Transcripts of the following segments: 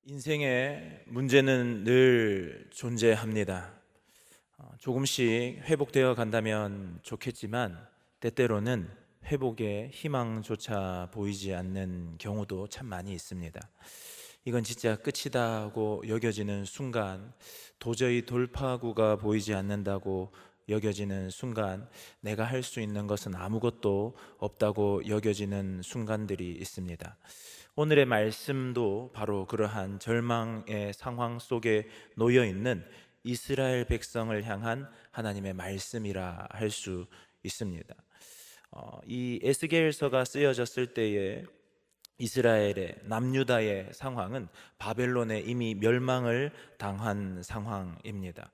인생의 문제는 늘 존재합니다. 조금씩 회복되어 간다면 좋겠지만 때때로는 회복의 희망조차 보이지 않는 경우도 참 많이 있습니다. 이건 진짜 끝이다 하고 여겨지는 순간, 도저히 돌파구가 보이지 않는다고 여겨지는 순간, 내가 할 수 있는 것은 아무것도 없다고 여겨지는 순간들이 있습니다. 오늘의 말씀도 바로 그러한 절망의 상황 속에 놓여 있는 이스라엘 백성을 향한 하나님의 말씀이라 할 수 있습니다. 이 에스겔서가 쓰여졌을 때에 이스라엘의 남유다의 상황은 바벨론에 이미 멸망을 당한 상황입니다.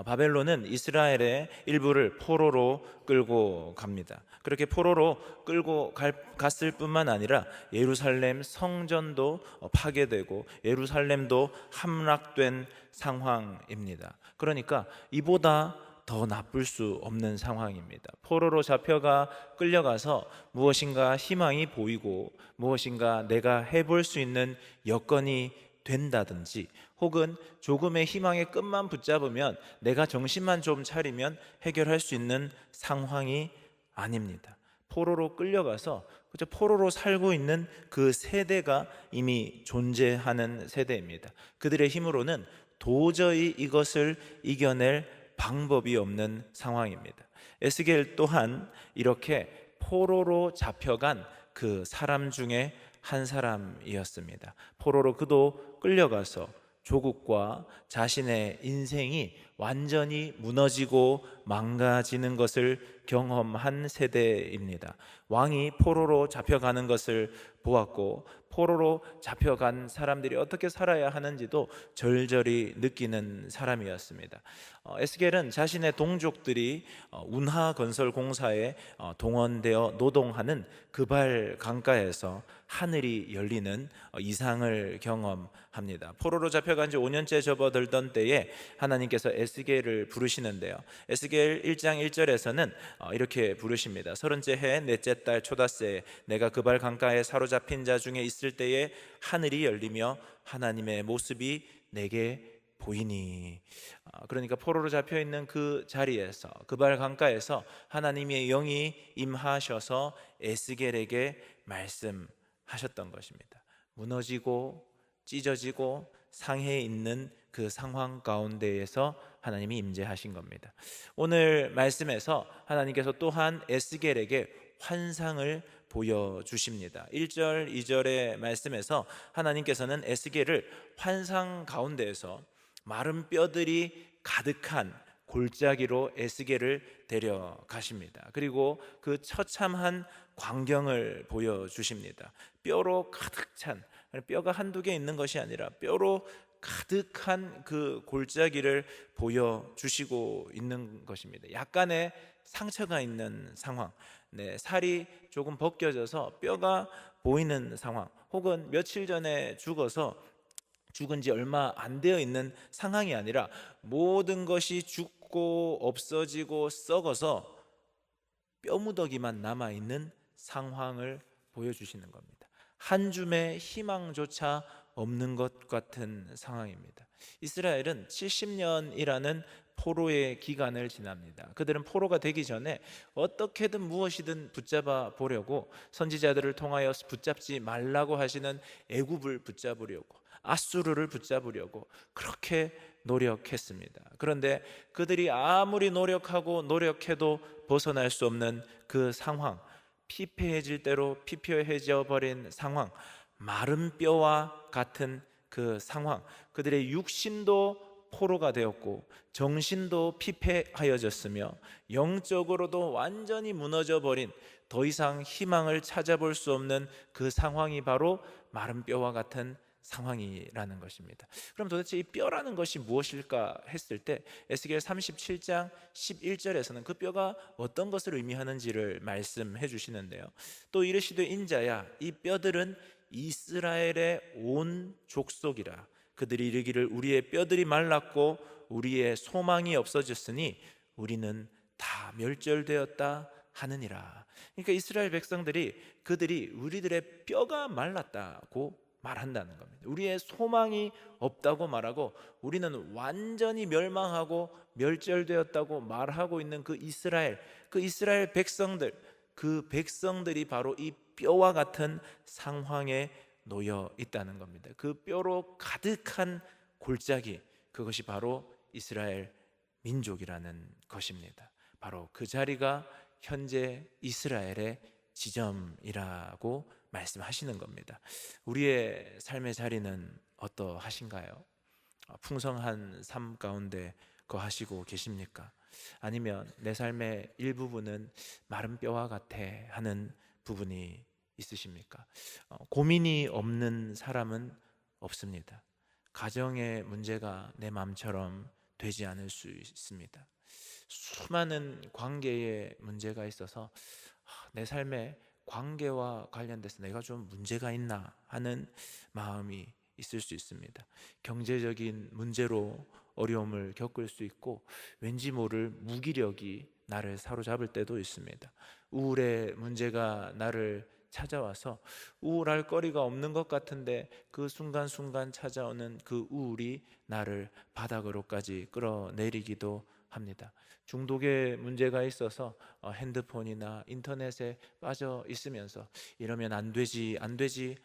바벨론은 이스라엘의 일부를 포로로 끌고 갑니다. 그렇게 포로로 끌고 갔을 뿐만 아니라 예루살렘 성전도 파괴되고 예루살렘도 함락된 상황입니다. 그러니까 이보다 더 나쁠 수 없는 상황입니다. 포로로 잡혀가 끌려가서 무엇인가 희망이 보이고 무엇인가 내가 해볼 수 있는 여건이 된다든지, 혹은 조금의 희망의 끝만 붙잡으면 내가 정신만 좀 차리면 해결할 수 있는 상황이 아닙니다. 포로로 끌려가서 그저 포로로 살고 있는 그 세대가 이미 존재하는 세대입니다. 그들의 힘으로는 도저히 이것을 이겨낼 방법이 없는 상황입니다. 에스겔 또한 이렇게 포로로 잡혀간 그 사람 중에 한 사람이었습니다. 포로로 그도 끌려가서 조국과 자신의 인생이 완전히 무너지고 망가지는 것을 경험한 세대입니다. 왕이 포로로 잡혀가는 것을 보았고 포로로 잡혀간 사람들이 어떻게 살아야 하는지도 절절히 느끼는 사람이었습니다. 에스겔은 자신의 동족들이 운하 건설 공사에 동원되어 노동하는 그발 강가에서 하늘이 열리는 이상을 경험합니다. 포로로 잡혀간 지 5년째 접어들던 때에 하나님께서 에스겔을 부르시는데요, 에스겔 1장 1절에서는 이렇게 부르십니다. 30째 해 넷째 달 초닷새에 내가 그발 강가에 사로잡힌 자 중에 있을 때에 하늘이 열리며 하나님의 모습이 내게 보이니. 그러니까 포로로 잡혀 있는 그 자리에서, 그발 강가에서 하나님의 영이 임하셔서 에스겔에게 말씀하셨던 것입니다. 무너지고 찢어지고 상해 있는 그 상황 가운데에서 하나님이 임재하신 겁니다. 오늘 말씀에서 하나님께서 또한 에스겔에게 환상을 보여주십니다. 1절 2절의 말씀에서 하나님께서는 에스겔을 환상 가운데에서 마른 뼈들이 가득한 골짜기로 에스겔을 데려가십니다. 그리고 그 처참한 광경을 보여주십니다. 뼈로 가득 찬, 뼈가 한두 개 있는 것이 아니라 뼈로 가득한 그 골짜기를 보여주시고 있는 것입니다. 약간의 상처가 있는 상황, 살이 조금 벗겨져서 뼈가 보이는 상황, 혹은 며칠 전에 죽은 지 얼마 안 되어 있는 상황이 아니라 모든 것이 죽고 없어지고 썩어서 뼈무더기만 남아있는 상황을 보여주시는 겁니다. 한 줌의 희망조차 없는 것 같은 상황입니다. 이스라엘은 70년이라는 포로의 기간을 지납니다. 그들은 포로가 되기 전에 어떻게든 무엇이든 붙잡아 보려고, 선지자들을 통하여 붙잡지 말라고 하시는 애굽을 붙잡으려고, 아수르를 붙잡으려고 그렇게 노력했습니다. 그런데 그들이 아무리 노력하고 노력해도 벗어날 수 없는 그 상황, 피폐해질 대로 피폐해져 버린 상황, 마른 뼈와 같은 그 상황, 그들의 육신도 포로가 되었고 정신도 피폐하여졌으며 영적으로도 완전히 무너져 버린, 더 이상 희망을 찾아볼 수 없는 그 상황이 바로 마른 뼈와 같은 상황이라는 것입니다. 그럼 도대체 이 뼈라는 것이 무엇일까 했을 때 에스겔 37장 11절에서는 그 뼈가 어떤 것을 의미하는지를 말씀해 주시는데요, 또 이르시되 인자야 이 뼈들은 이스라엘의 온 족속이라. 그들이 이르기를 우리의 뼈들이 말랐고 우리의 소망이 없어졌으니 우리는 다 멸절되었다 하느니라. 그러니까 이스라엘 백성들이 그들이 우리들의 뼈가 말랐다고 말한다는 겁니다. 우리의 소망이 없다고 말하고 우리는 완전히 멸망하고 멸절되었다고 말하고 있는 그 이스라엘 백성들, 그 백성들이 바로 이 뼈와 같은 상황에 놓여 있다는 겁니다. 그 뼈로 가득한 골짜기, 그것이 바로 이스라엘 민족이라는 것입니다. 바로 그 자리가 현재 이스라엘의 지점이라고 말씀하시는 겁니다. 우리의 삶의 자리는 어떠하신가요? 풍성한 삶 가운데 거하시고 계십니까? 아니면 내 삶의 일부분은 마른 뼈와 같아 하는 부분이 있으십니까? 고민이 없는 사람은 없습니다. 가정의 문제가 내 마음처럼 되지 않을 수 있습니다. 수많은 관계의 문제가 있어서 내 삶에 관계와 관련돼서 내가 좀 문제가 있나 하는 마음이 있을 수 있습니다. 경제적인 문제로 어려움을 겪을 수 있고 왠지 모를 무기력이 나를 사로잡을 때도 있습니다. 우울의 문제가 나를 찾아와서 우울할 거리가 없는 것 같은데 그 순간순간 찾아오는 그 우울이 나를 바닥으로까지 끌어내리기도 합니다. 중독의 문제가 있어서 핸드폰이나 인터넷에 빠져 있으면서 이러면 안 되지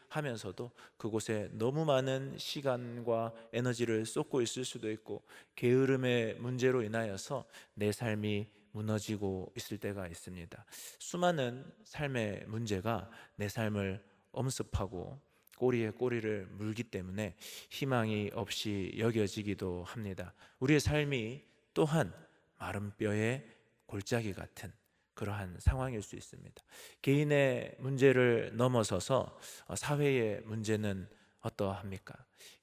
하면서도 그곳에 너무 많은 시간과 에너지를 쏟고 있을 수도 있고, 게으름의 문제로 인하여서 내 삶이 무너지고 있을 때가 있습니다. 수많은 삶의 문제가 내 삶을 엄습하고 꼬리에 꼬리를 물기 때문에 희망이 없이 여겨지기도 합니다. 우리의 삶이 또한 마른 뼈의 골짜기 같은 그러한 상황일 수 있습니다. 개인의 문제를 넘어서서 사회의 문제는 어떠합니까?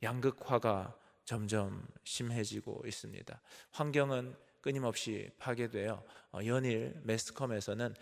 양극화가 점점 심해지고 있습니다. 환경은 끊임없이 파괴되어 연일 매스컴에서는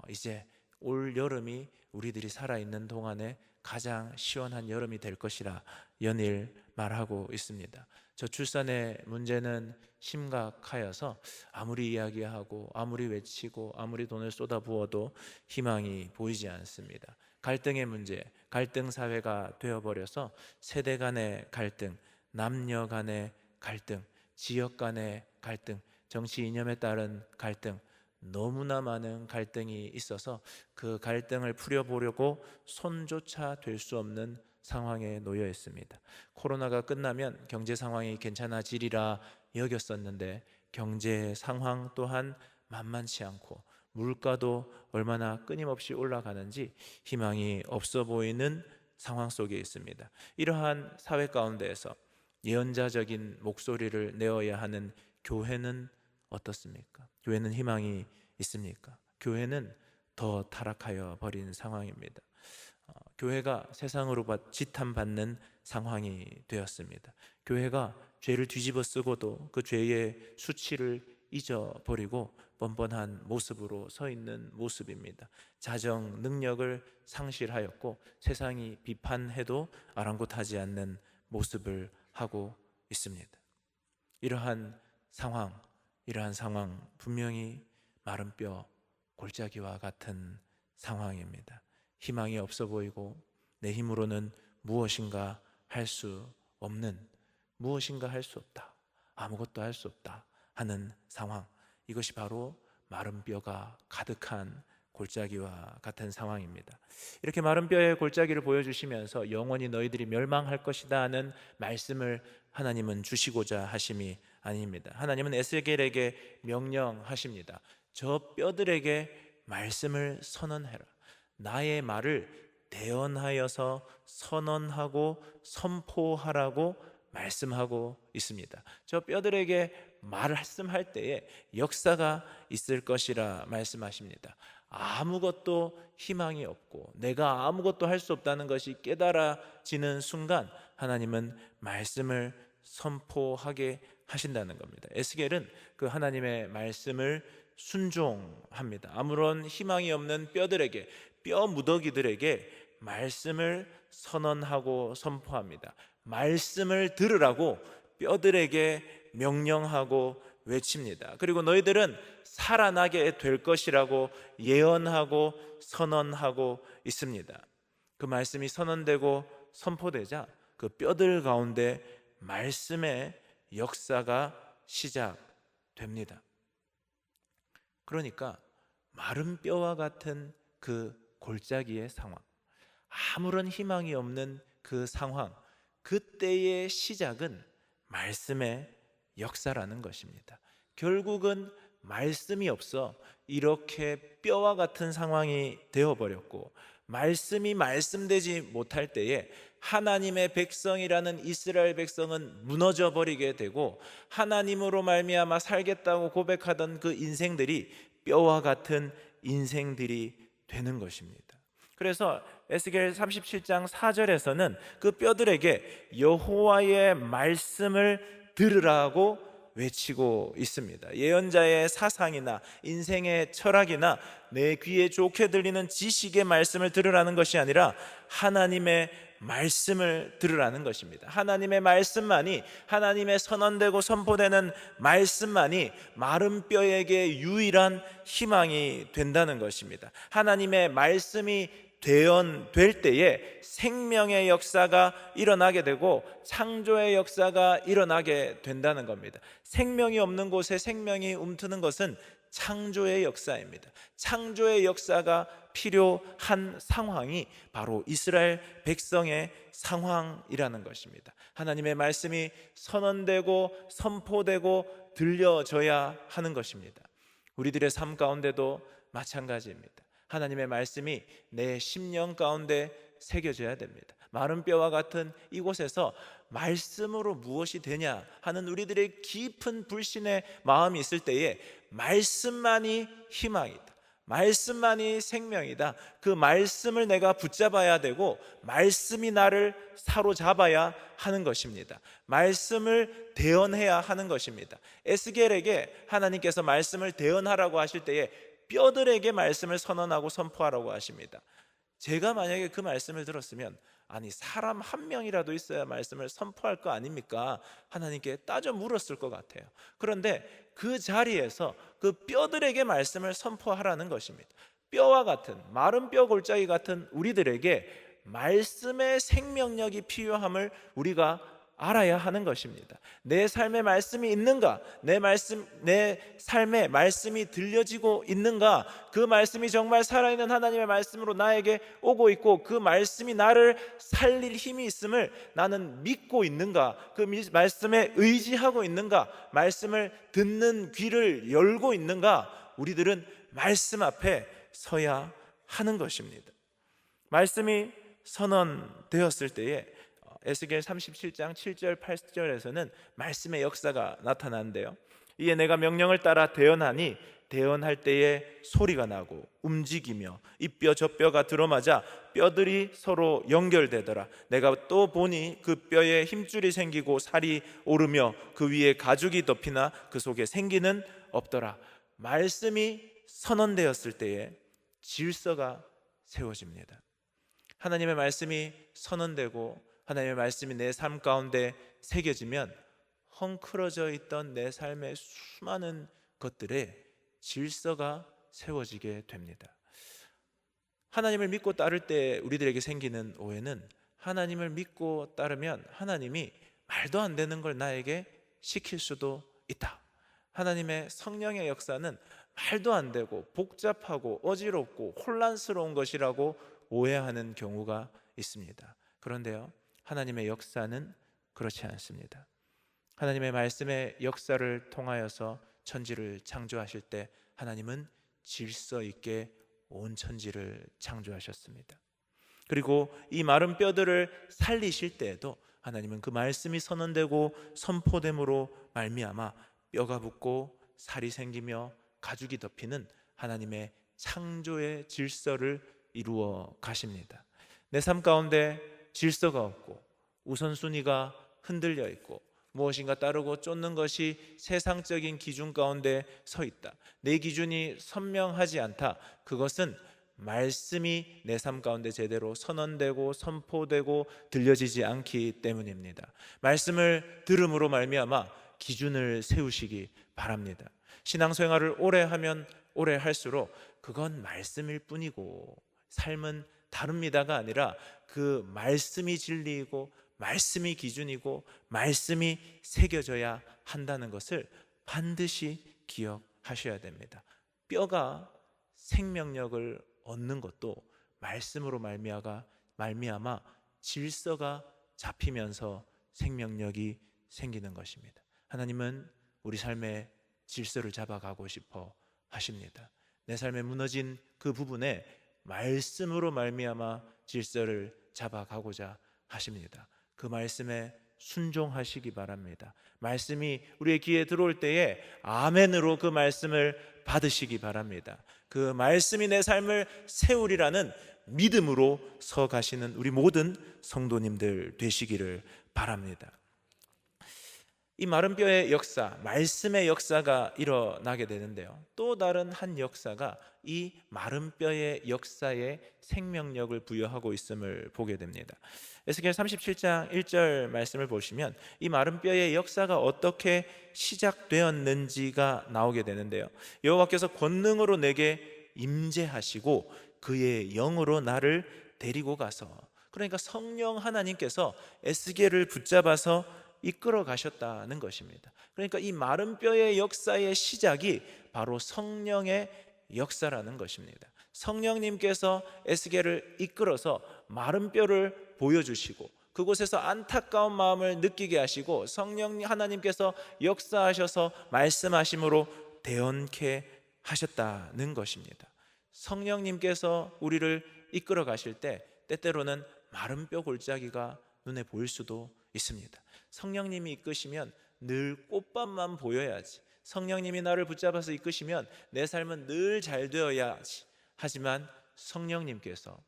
이제 올 여름이 우리들이 살아있는 동안에 가장 시원한 여름이 될 것이라 연일 말하고 있습니다. 저출산의 문제는 심각하여서 아무리 이야기하고 아무리 외치고 아무리 돈을 쏟아부어도 희망이 보이지 않습니다. 갈등의 문제, 갈등 사회가 되어버려서 세대 간의 갈등, 남녀 간의 갈등, 지역 간의 갈등, 정치 이념에 따른 갈등, 너무나 많은 갈등이 있어서 그 갈등을 풀어보려고 손조차 될 수 없는 상황에 놓여 있습니다. 코로나가 끝나면 경제 상황이 괜찮아지리라 여겼었는데 경제 상황 또한 만만치 않고 물가도 얼마나 끊임없이 올라가는지 희망이 없어 보이는 상황 속에 있습니다. 이러한 사회 가운데에서 예언자적인 목소리를 내어야 하는 교회는 어떻습니까? 교회는 희망이 있습니까? 교회는 더 타락하여 버린 상황입니다. 교회가 세상으로 지탄받는 상황이 되었습니다. 교회가 죄를 뒤집어 쓰고도 그 죄의 수치를 잊어버리고 뻔뻔한 모습으로 서 있는 모습입니다. 자정 능력을 상실하였고 세상이 비판해도 아랑곳하지 않는 모습을 하고 있습니다. 이러한 상황 분명히 마른 뼈 골짜기와 같은 상황입니다. 희망이 없어 보이고 내 힘으로는 무엇인가 할 수 없는, 무엇인가 할 수 없다, 아무것도 할 수 없다 하는 상황, 이것이 바로 마른 뼈가 가득한 골짜기와 같은 상황입니다. 이렇게 마른 뼈의 골짜기를 보여주시면서 영원히 너희들이 멸망할 것이다 하는 말씀을 하나님은 주시고자 하심이 아닙니다. 하나님은 에스겔에게 명령하십니다. 저 뼈들에게 말씀을 선언해라. 나의 말을 대언하여서 선언하고 선포하라고 말씀하고 있습니다. 저 뼈들에게 말씀할 때에 역사가 있을 것이라 말씀하십니다. 아무것도 희망이 없고 내가 아무것도 할 수 없다는 것이 깨달아지는 순간 하나님은 말씀을 선포하게 하신다는 겁니다. 에스겔은 그 하나님의 말씀을 순종합니다. 아무런 희망이 없는 뼈들에게, 뼈 무더기들에게 말씀을 선언하고 선포합니다. 말씀을 들으라고 뼈들에게 명령하고 외칩니다. 그리고 너희들은 살아나게 될 것이라고 예언하고 선언하고 있습니다. 그 말씀이 선언되고 선포되자 그 뼈들 가운데 말씀의 역사가 시작됩니다. 그러니까 마른 뼈와 같은 그 골짜기의 상황, 아무런 희망이 없는 그 상황, 그때의 시작은 말씀의 역사라는 것입니다. 결국은 말씀이 없어 이렇게 뼈와 같은 상황이 되어버렸고, 말씀이 말씀되지 못할 때에 하나님의 백성이라는 이스라엘 백성은 무너져 버리게 되고, 하나님으로 말미암아 살겠다고 고백하던 그 인생들이 뼈와 같은 인생들이 되는 것입니다. 그래서 에스겔 37장 4절에서는 그 뼈들에게 여호와의 말씀을 들으라고 외치고 있습니다. 예언자의 사상이나 인생의 철학이나 내 귀에 좋게 들리는 지식의 말씀을 들으라는 것이 아니라 하나님의 말씀을 들으라는 것입니다. 하나님의 말씀만이, 하나님의 선언되고 선포되는 말씀만이 마른 뼈에게 유일한 희망이 된다는 것입니다. 하나님의 말씀이 대언될 때에 생명의 역사가 일어나게 되고 창조의 역사가 일어나게 된다는 겁니다. 생명이 없는 곳에 생명이 움트는 것은 창조의 역사입니다. 창조의 역사가 필요한 상황이 바로 이스라엘 백성의 상황이라는 것입니다. 하나님의 말씀이 선언되고 선포되고 들려져야 하는 것입니다. 우리들의 삶 가운데도 마찬가지입니다. 하나님의 말씀이 내 심령 가운데 새겨져야 됩니다. 마른 뼈와 같은 이곳에서 말씀으로 무엇이 되냐 하는 우리들의 깊은 불신의 마음이 있을 때에 말씀만이 희망이다, 말씀만이 생명이다, 그 말씀을 내가 붙잡아야 되고 말씀이 나를 사로잡아야 하는 것입니다. 말씀을 대언해야 하는 것입니다. 에스겔에게 하나님께서 말씀을 대언하라고 하실 때에 뼈들에게 말씀을 선언하고 선포하라고 하십니다. 제가 만약에 그 말씀을 들었으면 아니 사람 한 명이라도 있어야 말씀을 선포할 거 아닙니까? 하나님께 따져 물었을 것 같아요. 그런데 그 자리에서 그 뼈들에게 말씀을 선포하라는 것입니다. 뼈와 같은, 마른 뼈 골짜기 같은 우리들에게 말씀의 생명력이 필요함을 우리가 알아야 하는 것입니다. 내 삶에 말씀이 있는가? 내 삶에 말씀이 들려지고 있는가? 그 말씀이 정말 살아있는 하나님의 말씀으로 나에게 오고 있고 그 말씀이 나를 살릴 힘이 있음을 나는 믿고 있는가? 그 말씀에 의지하고 있는가? 말씀을 듣는 귀를 열고 있는가? 우리들은 말씀 앞에 서야 하는 것입니다. 말씀이 선언되었을 때에 에스겔 37장 7절 8절에서는 말씀의 역사가 나타나는데요, 이에 내가 명령을 따라 대언하니 대언할 때에 소리가 나고 움직이며 이 뼈 저 뼈가 들어맞아 뼈들이 서로 연결되더라. 내가 또 보니 그 뼈에 힘줄이 생기고 살이 오르며 그 위에 가죽이 덮이나 그 속에 생기는 없더라. 말씀이 선언되었을 때에 질서가 세워집니다. 하나님의 말씀이 선언되고 하나님의 말씀이 내 삶 가운데 새겨지면 헝클어져 있던 내 삶의 수많은 것들에 질서가 세워지게 됩니다. 하나님을 믿고 따를 때 우리들에게 생기는 오해는 하나님을 믿고 따르면 하나님이 말도 안 되는 걸 나에게 시킬 수도 있다. 하나님의 성령의 역사는 말도 안 되고 복잡하고 어지럽고 혼란스러운 것이라고 오해하는 경우가 있습니다. 그런데요, 하나님의 역사는 그렇지 않습니다. 하나님의 말씀의 역사를 통하여서 천지를 창조하실 때 하나님은 질서 있게 온 천지를 창조하셨습니다. 그리고 이 마른 뼈들을 살리실 때에도 하나님은 그 말씀이 선언되고 선포됨으로 말미암아 뼈가 붙고 살이 생기며 가죽이 덮이는 하나님의 창조의 질서를 이루어 가십니다. 내 삶 가운데 질서가 없고 우선순위가 흔들려 있고 무엇인가 따르고 쫓는 것이 세상적인 기준 가운데 서 있다, 내 기준이 선명하지 않다, 그것은 말씀이 내 삶 가운데 제대로 선언되고 선포되고 들려지지 않기 때문입니다. 말씀을 들음으로 말미암아 기준을 세우시기 바랍니다. 신앙생활을 오래 하면 오래 할수록 그건 말씀일 뿐이고 삶은 다릅니다가 아니라 그 말씀이 진리이고 말씀이 기준이고 말씀이 새겨져야 한다는 것을 반드시 기억하셔야 됩니다. 뼈가 생명력을 얻는 것도 말씀으로 말미암아 질서가 잡히면서 생명력이 생기는 것입니다. 하나님은 우리 삶의 질서를 잡아가고 싶어 하십니다. 내 삶에 무너진 그 부분에 말씀으로 말미암아 질서를 잡아가고자 하십니다. 그 말씀에 순종하시기 바랍니다. 말씀이 우리의 귀에 들어올 때에 아멘으로 그 말씀을 받으시기 바랍니다. 그 말씀이 내 삶을 세우리라는 믿음으로 서 가시는 우리 모든 성도님들 되시기를 바랍니다. 이 마른 뼈의 역사, 말씀의 역사가 일어나게 되는데요, 또 다른 한 역사가 이 마른 뼈의 역사에 생명력을 부여하고 있음을 보게 됩니다. 에스겔 37장 1절 말씀을 보시면 이 마른 뼈의 역사가 어떻게 시작되었는지가 나오게 되는데요, 여호와께서 권능으로 내게 임재하시고 그의 영으로 나를 데리고 가서, 그러니까 성령 하나님께서 에스겔을 붙잡아서 이끌어 가셨다는 것입니다. 그러니까 이 마른 뼈의 역사의 시작이 바로 성령의 역사라는 것입니다. 성령님께서 에스겔을 이끌어서 마른 뼈를 보여주시고 그곳에서 안타까운 마음을 느끼게 하시고 성령 하나님께서 역사하셔서 말씀하심으로 대언케 하셨다는 것입니다. 성령님께서 우리를 이끌어 가실 때 때때로는 마른 뼈 골짜기가 눈에 보일 수도 있습니다. 성령님이 이끄시면 늘 꽃밭만 보여야지, 성령님이 나를 붙잡아서 이끄시면 내 삶은 늘 잘 되어야지, 하지만 성령님께서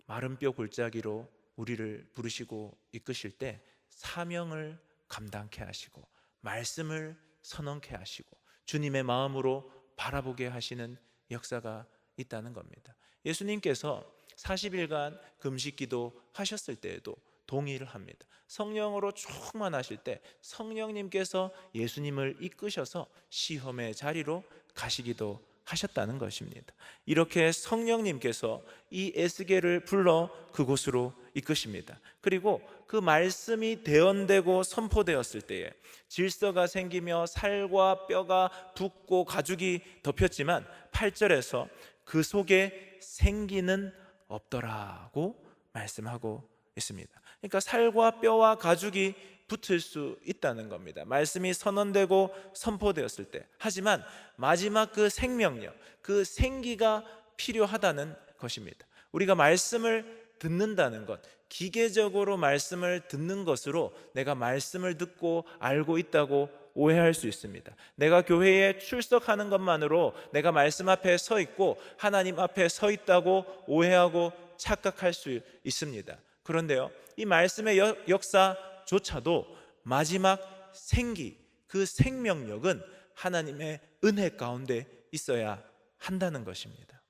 마른 뼈 골짜기로 우리를 부르시고 이끄실 때 사명을 감당케 하시고 말씀을 선언케 하시고 주님의 마음으로 바라보게 하시는 역사가 있다는 겁니다. 예수님께서 40일간 금식기도 하셨을 때에도 동의를 합니다. 성령으로 충만하실 때 성령님께서 예수님을 이끄셔서 시험의 자리로 가시기도 하셨다는 것입니다. 이렇게 성령님께서 이 에스겔을 불러 그곳으로 이끄십니다. 그리고 그 말씀이 대언되고 선포되었을 때에 질서가 생기며 살과 뼈가 붙고 가죽이 덮였지만 8절에서 그 속에 생기는 없더라고 말씀하고 있습니다. 그러니까 살과 뼈와 가죽이 붙을 수 있다는 겁니다. 말씀이 선언되고 선포되었을 때. 하지만 마지막 그 생명력, 그 생기가 필요하다는 것입니다. 우리가 말씀을 듣는다는 것, 기계적으로 말씀을 듣는 것으로 내가 말씀을 듣고 알고 있다고 오해할 수 있습니다. 내가 교회에 출석하는 것만으로 내가 말씀 앞에 서 있고 하나님 앞에 서 있다고 오해하고 착각할 수 있습니다. 그런데요, 이 말씀의 역사조차도 마지막 생기, 그 생명력은 하나님의 은혜 가운데 있어야 한다는 것입니다.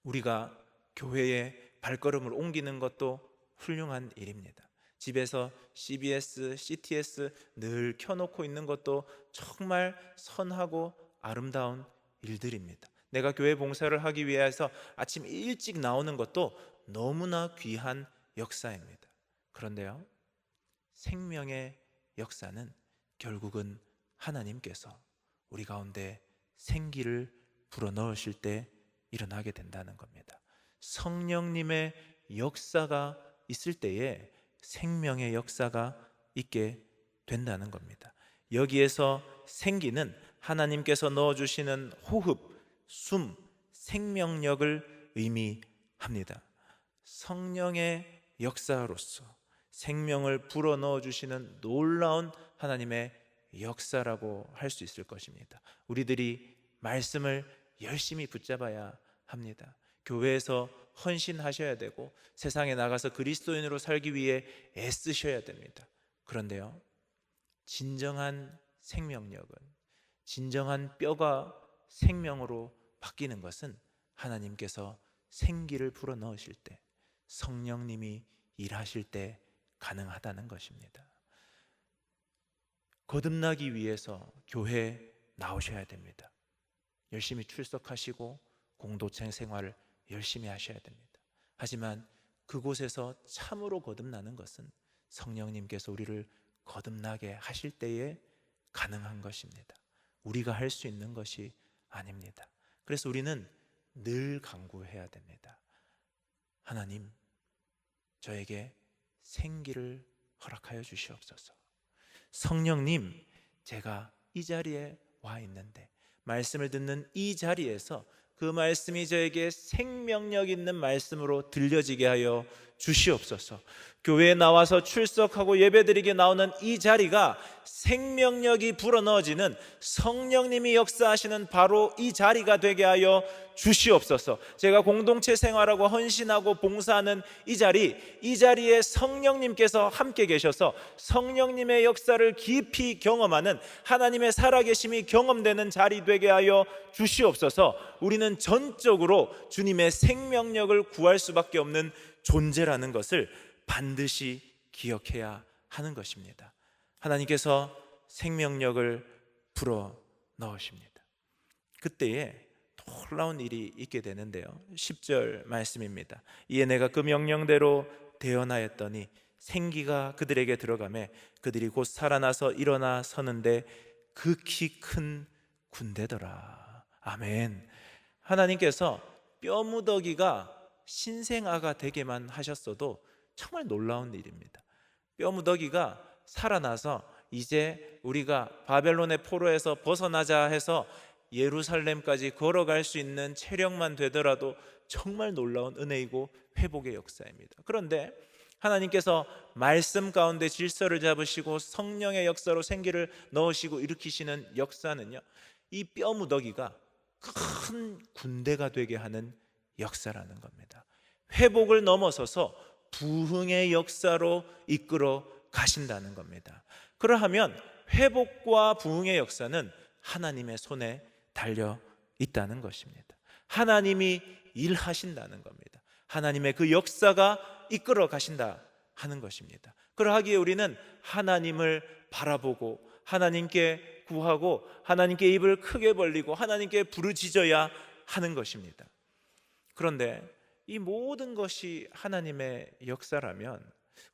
우리가 교회에 발걸음을 옮기는 것도 훌륭한 일입니다. 집에서 CBS, CTS 늘 켜놓고 있는 것도 정말 선하고 아름다운 일들입니다. 내가 교회 봉사를 하기 위해서 아침 일찍 나오는 것도 너무나 귀한 역사입니다. 그런데요, 생명의 역사는 결국은 하나님께서 우리 가운데 생기를 불어넣으실 때 일어나게 된다는 겁니다. 성령님의 역사가 있을 때에 생명의 역사가 있게 된다는 겁니다. 여기에서 생기는 하나님께서 넣어주시는 호흡, 숨, 생명력을 의미합니다. 성령의 역사로서 생명을 불어넣어 주시는 놀라운 하나님의 역사라고 할 수 있을 것입니다. 우리들이 말씀을 열심히 붙잡아야 합니다. 교회에서 헌신하셔야 되고 세상에 나가서 그리스도인으로 살기 위해 애쓰셔야 됩니다. 그런데요, 진정한 생명력은, 진정한 뼈가 생명으로 바뀌는 것은 하나님께서 생기를 불어넣으실 때, 성령님이 일하실 때 가능하다는 것입니다. 거듭나기 위해서 교회에 나오셔야 됩니다. 열심히 출석하시고 공동체 생활을 열심히 하셔야 됩니다. 하지만 그곳에서 참으로 거듭나는 것은 성령님께서 우리를 거듭나게 하실 때에 가능한 것입니다. 우리가 할 수 있는 것이 아닙니다. 그래서 우리는 늘 간구해야 됩니다. 하나님, 저에게 생기를 허락하여 주시옵소서. 성령님, 제가 이 자리에 와 있는데 말씀을 듣는 이 자리에서 그 말씀이 저에게 생명력 있는 말씀으로 들려지게 하여 주시옵소서. 교회에 나와서 출석하고 예배드리게 나오는 이 자리가 생명력이 불어넣어지는 성령님이 역사하시는 바로 이 자리가 되게 하여 주시옵소서. 제가 공동체 생활하고 헌신하고 봉사하는 이 자리에 성령님께서 함께 계셔서 성령님의 역사를 깊이 경험하는 하나님의 살아계심이 경험되는 자리 되게 하여 주시옵소서. 우리는 전적으로 주님의 생명력을 구할 수밖에 없는 존재라는 것을 반드시 기억해야 하는 것입니다. 하나님께서 생명력을 불어 넣으십니다. 그때에 놀라운 일이 있게 되는데요, 10절 말씀입니다. 이에 내가 그 명령대로 대언하였더니 생기가 그들에게 들어가매 그들이 곧 살아나서 일어나 서는데 극히 큰 군대더라. 아멘. 하나님께서 뼈무더기가 신생아가 되게만 하셨어도 정말 놀라운 일입니다. 뼈무더기가 살아나서 이제 우리가 바벨론의 포로에서 벗어나자 해서 예루살렘까지 걸어갈 수 있는 체력만 되더라도 정말 놀라운 은혜이고 회복의 역사입니다. 그런데 하나님께서 말씀 가운데 질서를 잡으시고 성령의 역사로 생기를 넣으시고 일으키시는 역사는요, 이 뼈무더기가 큰 군대가 되게 하는 역사라는 겁니다. 회복을 넘어서서 부흥의 역사로 이끌어 가신다는 겁니다. 그러하면 회복과 부흥의 역사는 하나님의 손에 달려 있다는 것입니다. 하나님이 일하신다는 겁니다. 하나님의 그 역사가 이끌어 가신다 하는 것입니다. 그러하기에 우리는 하나님을 바라보고 하나님께 구하고 하나님께 입을 크게 벌리고 하나님께 부르짖어야 하는 것입니다. 그런데 이 모든 것이 하나님의 역사라면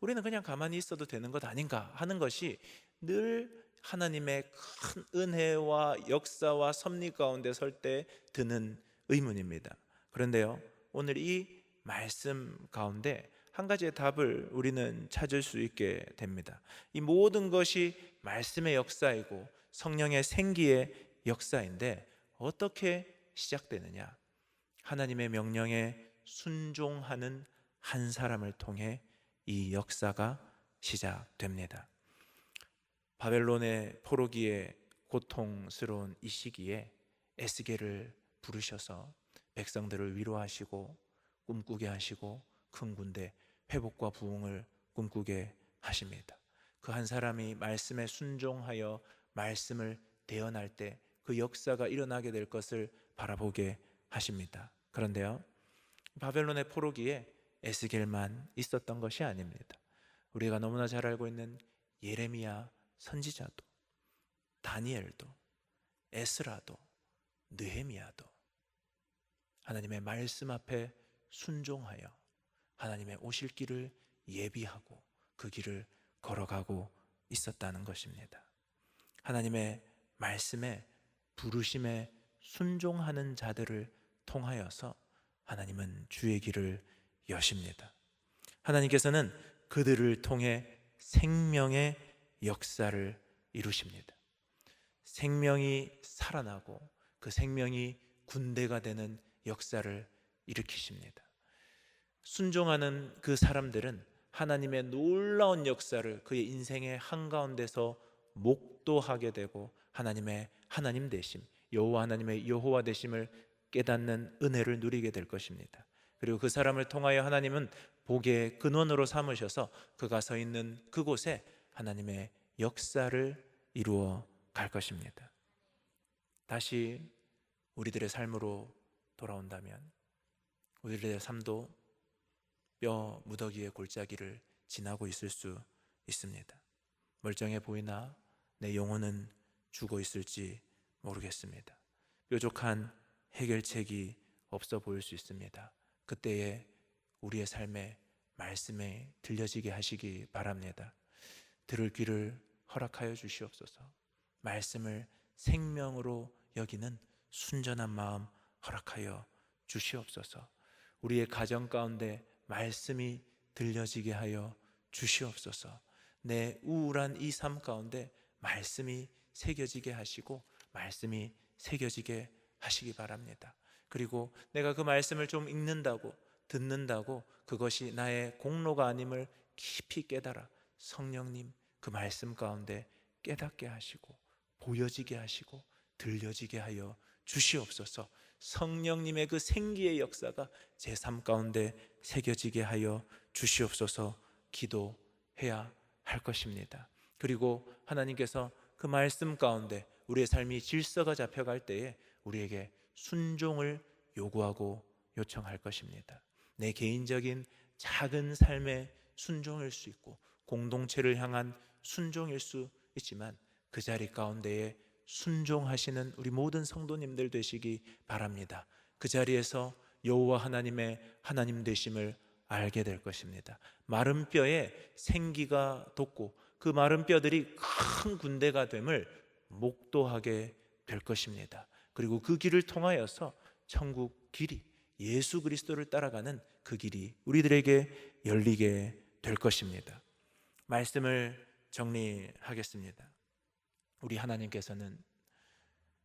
우리는 그냥 가만히 있어도 되는 것 아닌가 하는 것이 늘 하나님의 큰 은혜와 역사와 섭리 가운데 설 때 드는 의문입니다. 그런데요, 오늘 이 말씀 가운데 한 가지의 답을 우리는 찾을 수 있게 됩니다. 이 모든 것이 말씀의 역사이고 성령의 생기의 역사인데 어떻게 시작되느냐? 하나님의 명령에 순종하는 한 사람을 통해 이 역사가 시작됩니다. 바벨론의 포로기에 고통스러운 이 시기에 에스겔을 부르셔서 백성들을 위로하시고 꿈꾸게 하시고 큰 군대 회복과 부흥을 꿈꾸게 하십니다. 그 한 사람이 말씀에 순종하여 말씀을 대언할 때 그 역사가 일어나게 될 것을 바라보게 하십니다. 그런데요, 바벨론의 포로기에 에스겔만 있었던 것이 아닙니다. 우리가 너무나 잘 알고 있는 예레미야 선지자도, 다니엘도, 에스라도, 느헤미야도 하나님의 말씀 앞에 순종하여 하나님의 오실 길을 예비하고 그 길을 걸어가고 있었다는 것입니다. 하나님의 말씀에 부르심에 순종하는 자들을 통하여서 하나님은 주의 길을 여십니다. 하나님께서는 그들을 통해 생명의 역사를 이루십니다. 생명이 살아나고 그 생명이 군대가 되는 역사를 일으키십니다. 순종하는 그 사람들은 하나님의 놀라운 역사를 그의 인생의 한가운데서 목도하게 되고 하나님의 하나님 되심, 여호와 하나님의 여호와 되심을 깨닫는 은혜를 누리게 될 것입니다. 그리고 그 사람을 통하여 하나님은 복의 근원으로 삼으셔서 그가 서 있는 그곳에 하나님의 역사를 이루어 갈 것입니다. 다시 우리들의 삶으로 돌아온다면 우리들의 삶도 뼈 무더기의 골짜기를 지나고 있을 수 있습니다. 멀쩡해 보이나 내 영혼은 죽어 있을지 모르겠습니다. 뾰족한 해결책이 없어 보일 수 있습니다. 그때에 우리의 삶에 말씀에 들려지게 하시기 바랍니다. 들을 귀를 허락하여 주시옵소서. 말씀을 생명으로 여기는 순전한 마음 허락하여 주시옵소서. 우리의 가정 가운데 말씀이 들려지게 하여 주시옵소서. 내 우울한 이 삶 가운데 말씀이 새겨지게 하시고 말씀이 새겨지게 하시기 바랍니다. 그리고 내가 그 말씀을 좀 읽는다고 듣는다고 그것이 나의 공로가 아님을 깊이 깨달아 성령님 그 말씀 가운데 깨닫게 하시고 보여지게 하시고 들려지게 하여 주시옵소서. 성령님의 그 생기의 역사가 제 삶 가운데 새겨지게 하여 주시옵소서. 기도해야 할 것입니다. 그리고 하나님께서 그 말씀 가운데 우리의 삶이 질서가 잡혀갈 때에 우리에게 순종을 요구하고 요청할 것입니다. 내 개인적인 작은 삶의 순종일 수 있고 공동체를 향한 순종일 수 있지만 그 자리 가운데에 순종하시는 우리 모든 성도님들 되시기 바랍니다. 그 자리에서 여호와 하나님의 하나님 되심을 알게 될 것입니다. 마른 뼈에 생기가 돋고 그 마른 뼈들이 큰 군대가 됨을 목도하게 될 것입니다. 그리고 그 길을 통하여서 천국 길이 예수 그리스도를 따라가는 그 길이 우리들에게 열리게 될 것입니다. 말씀을 정리하겠습니다. 우리 하나님께서는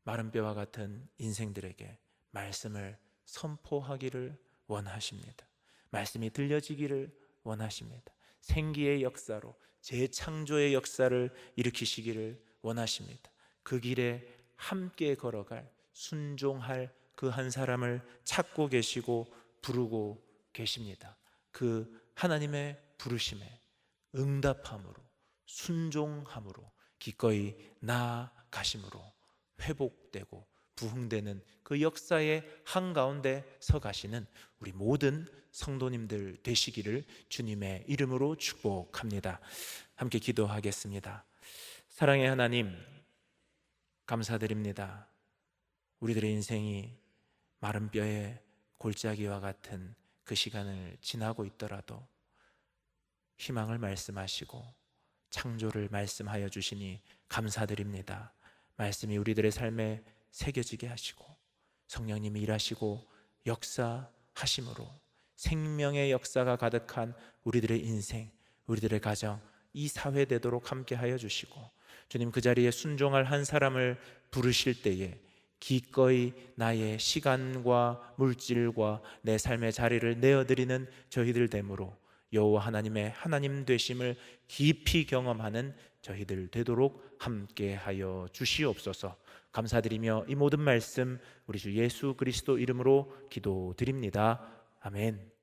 마른 뼈와 같은 인생들에게 말씀을 선포하기를 원하십니다. 말씀이 들려지기를 원하십니다. 생기의 역사로 재창조의 역사를 일으키시기를 원하십니다. 그 길에 함께 걸어갈 순종할 그 한 사람을 찾고 계시고 부르고 계십니다. 그 하나님의 부르심에 응답함으로 순종함으로 기꺼이 나아가심으로 회복되고 부흥되는 그 역사의 한가운데 서 가시는 우리 모든 성도님들 되시기를 주님의 이름으로 축복합니다. 함께 기도하겠습니다. 사랑의 하나님, 감사드립니다. 우리들의 인생이 마른 뼈의 골짜기와 같은 그 시간을 지나고 있더라도 희망을 말씀하시고 창조를 말씀하여 주시니 감사드립니다. 말씀이 우리들의 삶에 새겨지게 하시고 성령님이 일하시고 역사하심으로 생명의 역사가 가득한 우리들의 인생, 우리들의 가정, 이 사회 되도록 함께하여 주시고 주님 그 자리에 순종할 한 사람을 부르실 때에 기꺼이 나의 시간과 물질과 내 삶의 자리를 내어드리는 저희들 되므로 여호와 하나님의 하나님 되심을 깊이 경험하는 저희들 되도록 함께하여 주시옵소서. 감사드리며 이 모든 말씀 우리 주 예수 그리스도 이름으로 기도드립니다. 아멘.